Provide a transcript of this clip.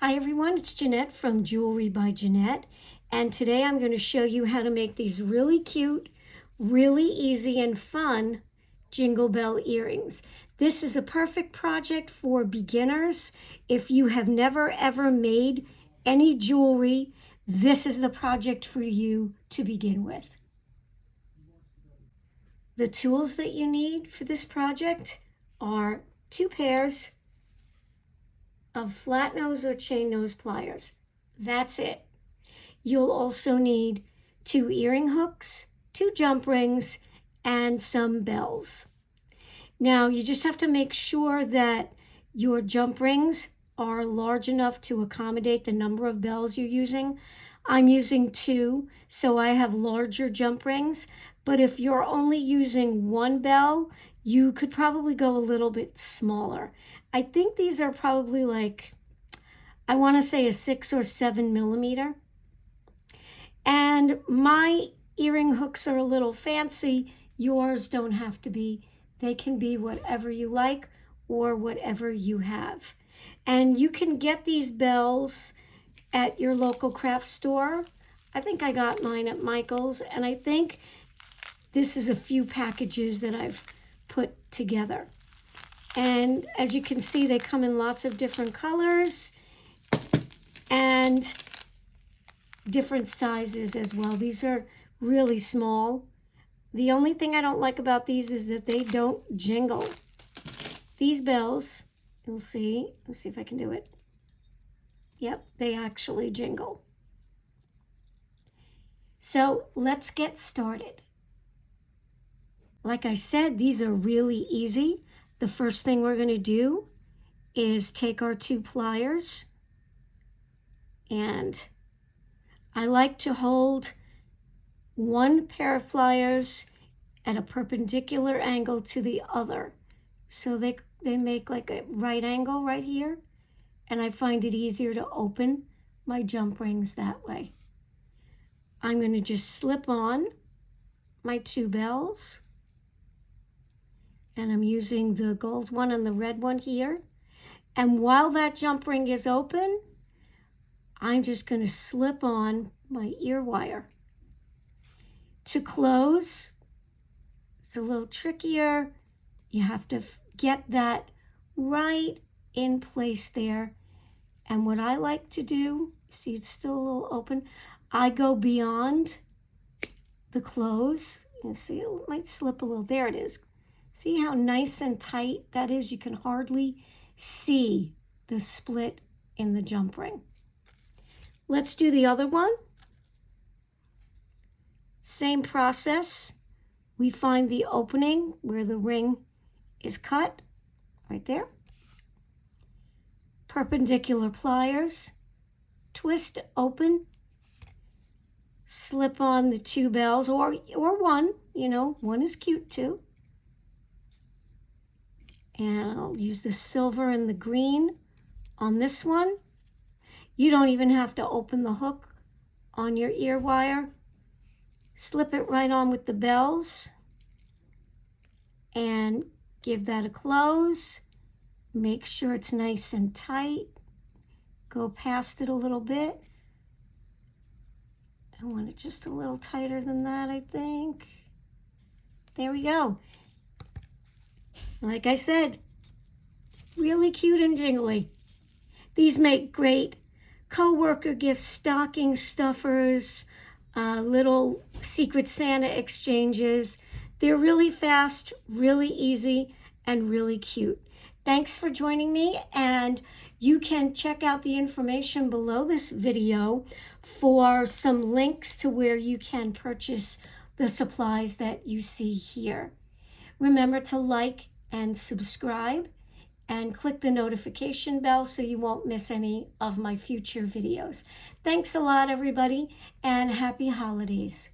Hi everyone, it's Jeanette from Jewelry by Jeanette, and today I'm going to show you how to make these really cute, really easy and fun Jingle Bell earrings. This is a perfect project for beginners. If you have never ever made any jewelry, this is the project for you to begin with. The tools that you need for this project are 2 pairs of flat nose or chain nose pliers. That's it. You'll also need 2 earring hooks, 2 jump rings, and some bells. Now you just have to make sure that your jump rings are large enough to accommodate the number of bells you're using. I'm using 2, so I have larger jump rings, but if you're only using 1 bell, you could probably go a little bit smaller. I think these are probably like, I want to say a 6 or 7 millimeter. And my earring hooks are a little fancy. Yours don't have to be. They can be whatever you like or whatever you have. And you can get these bells at your local craft store. I think I got mine at Michael's, and I think this is a few packages that I've put together. And as you can see, they come in lots of different colors and different sizes as well. These are really small. The only thing I don't like about these is that they don't jingle. These bells, let's see if I can do it. Yep, they actually jingle. So let's get started. Like I said, these are really easy. The first thing we're going to do is take our 2 pliers, and I like to hold 1 pair of pliers at a perpendicular angle to the other. So they make like a right angle right here, and I find it easier to open my jump rings that way. I'm going to just slip on my 2 bells. And I'm using the gold one and the red one here. And while that jump ring is open, I'm just going to slip on my ear wire. To close, it's a little trickier. You have to get that right in place there. And what I like to do, see it's still a little open, I go beyond the close. You see it might slip a little, there it is. See how nice and tight that is? You can hardly see the split in the jump ring. Let's do the other one. Same process. We find the opening where the ring is cut, right there. Perpendicular pliers, twist open, slip on the 2 bells, or 1, you know, 1 is cute too. And I'll use the silver and the green on this one. You don't even have to open the hook on your ear wire. Slip it right on with the bells and give that a close. Make sure it's nice and tight. Go past it a little bit. I want it just a little tighter than that, I think. There we go. Like I said, really cute and jingly. These make great co-worker gifts, stocking stuffers, little Secret Santa exchanges. They're really fast, really easy, and really cute. Thanks for joining me, and you can check out the information below this video for some links to where you can purchase the supplies that you see here. Remember to like and subscribe and click the notification bell so you won't miss any of my future videos. Thanks a lot, everybody, and happy holidays.